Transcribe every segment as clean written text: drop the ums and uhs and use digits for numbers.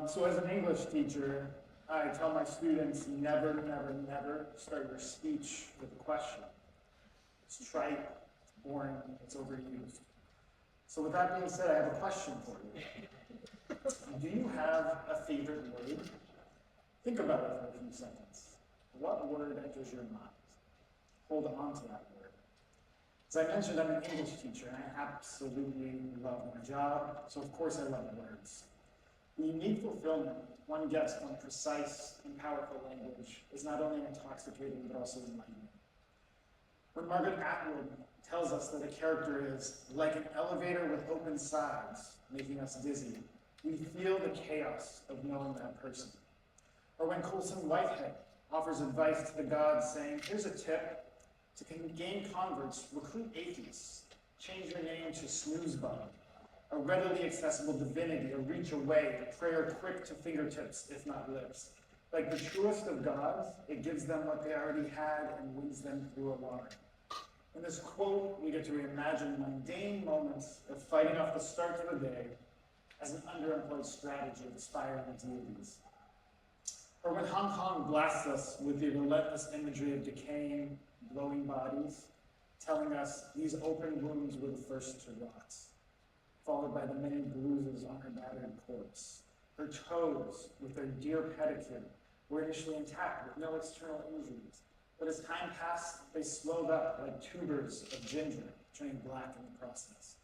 So as an English teacher, I tell my students, never, never, never start your speech with a question. It's trite, it's boring, it's overused. So with that being said, I have a question for you. Do you have a favorite word? Think about it for a few seconds. What word enters your mind? Hold on to that word. As I mentioned, I'm an English teacher, and I absolutely love my job, so of course I love words. The unique fulfillment one gets from precise and powerful language is not only intoxicating, but also enlightening. When Margaret Atwood tells us that a character is like an elevator with open sides, making us dizzy, we feel the chaos of knowing that person. Or when Colson Whitehead offers advice to the gods saying, here's a tip, to gain converts, recruit atheists, change your name to Snoozebug, a readily accessible divinity, a reach away, a prayer quick to fingertips, if not lips. Like the truest of gods, it gives them what they already had and wins them through alarm. In this quote, we get to reimagine mundane moments of fighting off the start of the day as an underemployed strategy of aspiring deities. Or when Hong Kong blasts us with the relentless imagery of decaying, glowing bodies, telling us these open wounds were the first to rot, followed by the many bruises on her battered corpse. Her toes, with their dear pedicure, were initially intact with no external injuries, but as time passed, they slowed up like tubers of ginger, turning black in the process.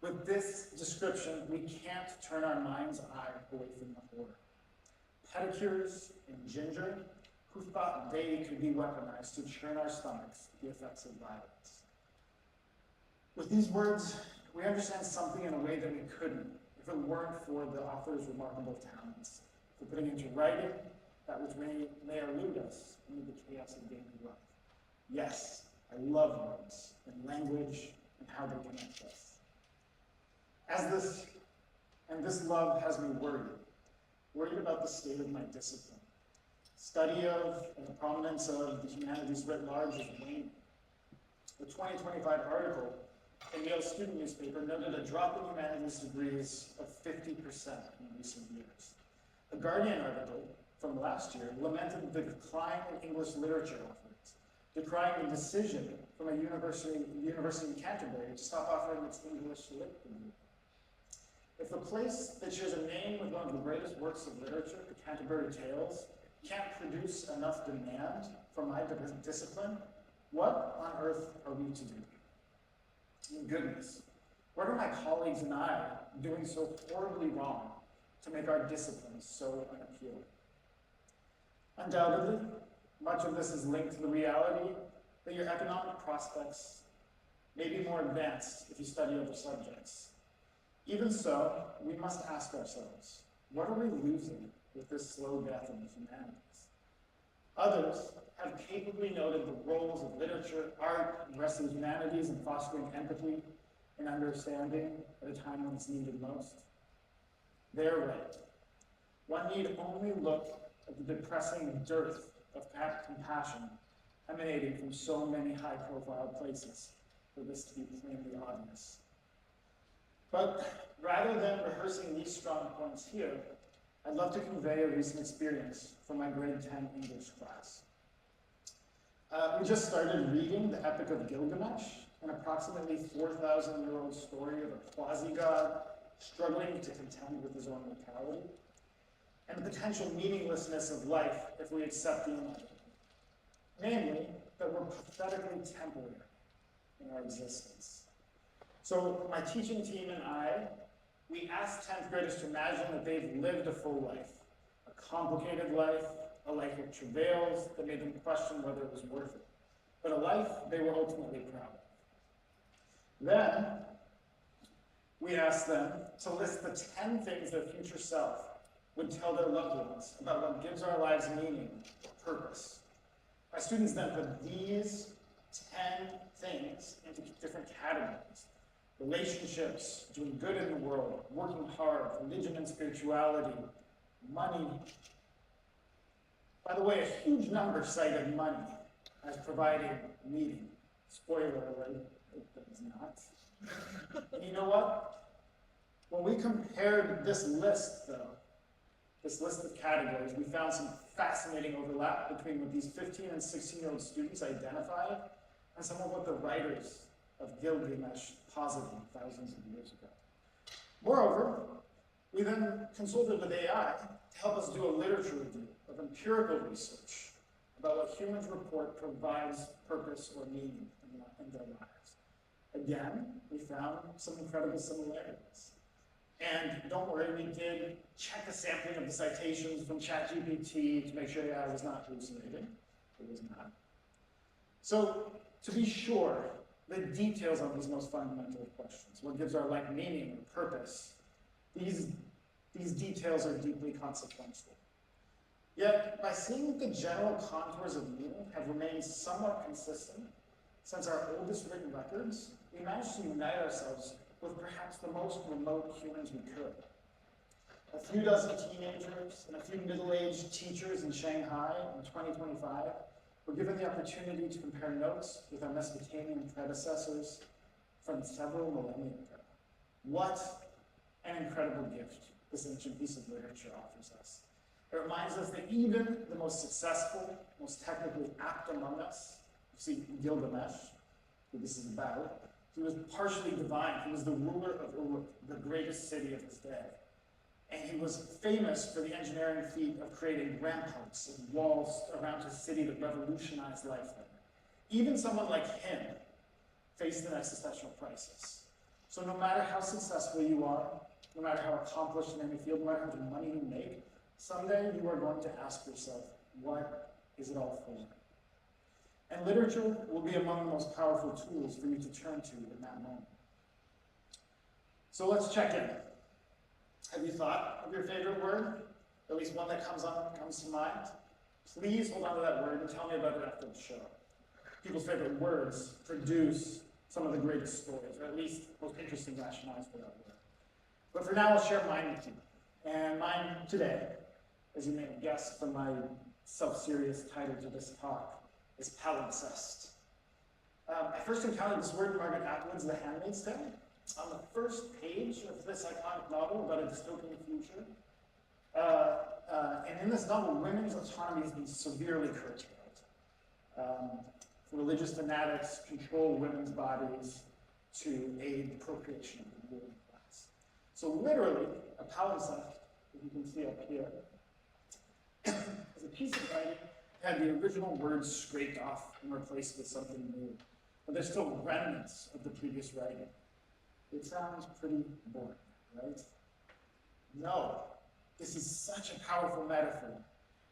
With this description, we can't turn our mind's eye away from the horror. Pedicures and ginger, who thought they could be weaponized to churn our stomachs, the effects of violence. With these words, we understand something in a way that we couldn't if it weren't for the author's remarkable talents, for putting into writing that which may elude us into the chaos of daily life. Yes, I love words and language and how they connect us. This love has me worried about the state of my discipline. Study of and the prominence of the humanities writ large is waning. The 2025 article in Yale's student newspaper noted a drop in humanities degrees of 50% in recent years. The Guardian article from last year lamented the decline in English literature offerings, decrying the decision from a university in Canterbury to stop offering its English lit degree. If the place that shares a name with one of the greatest works of literature, the Canterbury Tales, can't produce enough demand for my discipline, what on earth are we to do? Goodness, what are my colleagues and I doing so horribly wrong to make our discipline so unappealing? Undoubtedly, much of this is linked to the reality that your economic prospects may be more advanced if you study other subjects. Even so, we must ask ourselves, what are we losing with this slow death in the humanities? Others have capably noted the roles of literature, art, and the rest of the humanities in fostering empathy and understanding at a time when it's needed most. They're right. One need only look at the depressing dearth of compassion emanating from so many high-profile places for this to be plainly obvious. But rather than rehearsing these strong points here, I'd love to convey a recent experience from my grade 10 English class. We just started reading the Epic of Gilgamesh, an approximately 4,000-year-old story of a quasi-god struggling to contend with his own mortality, and the potential meaninglessness of life if we accept the inevitable. Namely, that we're pathetically temporary in our existence. So my teaching team and I, we asked 10th graders to imagine that they've lived a full life, a complicated life, a life of travails that made them question whether it was worth it, but a life they were ultimately proud of. Then, we asked them to list the 10 things their future self would tell their loved ones about what gives our lives meaning or purpose. My students then put these 10 things into different categories. Relationships, doing good in the world, working hard, religion and spirituality, money. By the way, a huge number cited money as providing meaning. Spoiler alert, it does not. And you know what? When we compared this list, though, this list of categories, we found some fascinating overlap between what these 15 and 16-year-old students identified and some of what the writers of Gilgamesh posited thousands of years ago. Moreover, we then consulted with AI to help us do a literature review of empirical research about what humans report provides purpose or meaning in their lives. Again, we found some incredible similarities. And don't worry, we did check a sampling of the citations from ChatGPT to make sure AI was not hallucinating. It was not. So, to be sure, the details on these most fundamental questions, what gives our life meaning or purpose, these details are deeply consequential. Yet, by seeing that the general contours of meaning have remained somewhat consistent since our oldest written records, we managed to unite ourselves with perhaps the most remote humans we could. A few dozen teenagers and a few middle-aged teachers in Shanghai in 2025 were given the opportunity to compare notes with our Mesopotamian predecessors from several millennia ago. What an incredible gift this ancient piece of literature offers us. It reminds us that even the most successful, most technically apt among us, you see Gilgamesh, who this is about, he was partially divine. He was the ruler of Eulogy, the greatest city of his day. And he was famous for the engineering feat of creating ramparts and walls around his city that revolutionized life there. Even someone like him faced an existential crisis. So no matter how successful you are, no matter how accomplished in any field, no matter how much money you make, someday you are going to ask yourself, what is it all for? And literature will be among the most powerful tools for you to turn to in that moment. So let's check in. Have you thought of your favorite word? At least one that comes to mind? Please hold on to that word and tell me about it after the show. People's favorite words produce some of the greatest stories, or at least most interesting rationales for that word. But for now, I'll share mine with you. And mine today, as you may have guessed from my self-serious title to this talk, is palimpsest. I first encountered this word in Margaret Atwood's The Handmaid's Tale. On the first page of this iconic novel about a dystopian future. And in this novel, women's autonomy has been severely curtailed. Religious fanatics control women's bodies to aid the procreation of the ruling class. So literally, a palimpsest, as you can see up here, is a piece of writing that had the original words scraped off and replaced with something new. But there's still remnants of the previous writing. It sounds pretty boring, right? No, this is such a powerful metaphor.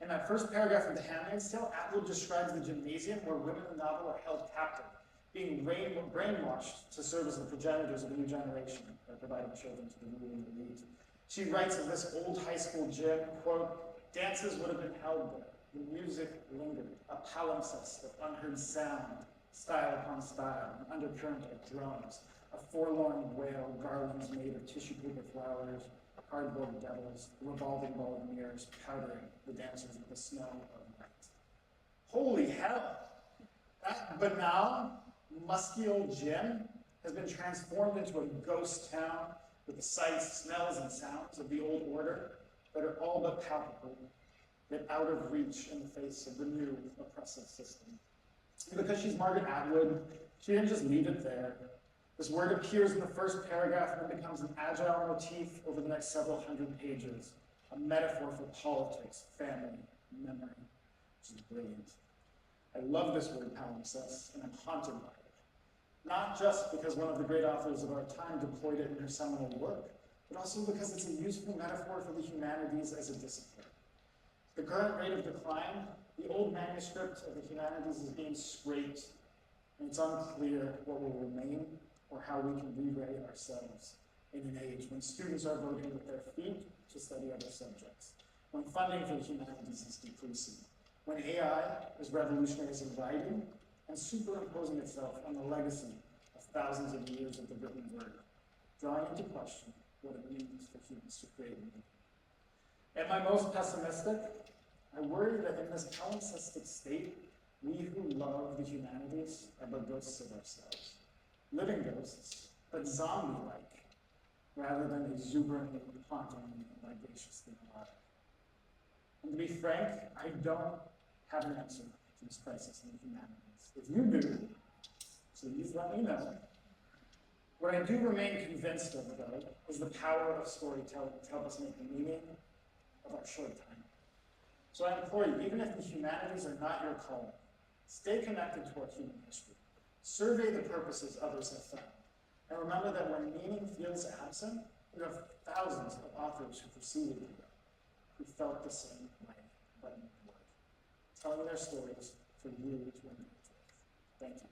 In that first paragraph of The Handmaid's Tale, Atwood describes the gymnasium where women in the novel are held captive, being brainwashed to serve as the progenitors of a new generation by providing children to the ruling elite. She writes of this old high school gym, quote, dances would have been held there, the music lingered, a palimpsest of unheard sound, style upon style, an undercurrent of drums, a forlorn wail, garlands made of tissue paper flowers, cardboard devils, revolving ball of mirrors, powdering the dancers with the snow of night. Holy hell! That banal, musky old gym has been transformed into a ghost town with the sights, smells, and sounds of the old order that are all but palpable, yet out of reach in the face of the new oppressive system. And because she's Margaret Atwood, she didn't just leave it there. This word appears in the first paragraph and then becomes an agile motif over the next several hundred pages, a metaphor for politics, family, memory, which is brilliant. I love this word palimpsest, and I'm haunted by it. Not just because one of the great authors of our time deployed it in her seminal work, but also because it's a useful metaphor for the humanities as a discipline. The current rate of decline, the old manuscript of the humanities is being scraped, and it's unclear what will remain or how we can rewrite ourselves in an age when students are voting with their feet to study other subjects, when funding for the humanities is decreasing, when AI is revolutionizing writing and superimposing itself on the legacy of thousands of years of the written word, drawing into question what it means for humans to create meaning. Am I most pessimistic? I worry that in this palimpsestic state, we who love the humanities are but ghosts of ourselves. Living ghosts, but zombie-like, rather than exuberantly haunting and vivaciously alive. And to be frank, I don't have an answer to this crisis in the humanities. If you do, please let me know. What I do remain convinced of, though, is the power of storytelling to help us make meaning of our short time. So I implore you, even if the humanities are not your calling, stay connected to our human history. Survey the purposes others have found. And remember that when meaning feels absent, you have thousands of authors who preceded you, who felt the same way, but in the word, telling their stories for you to engage with. Thank you.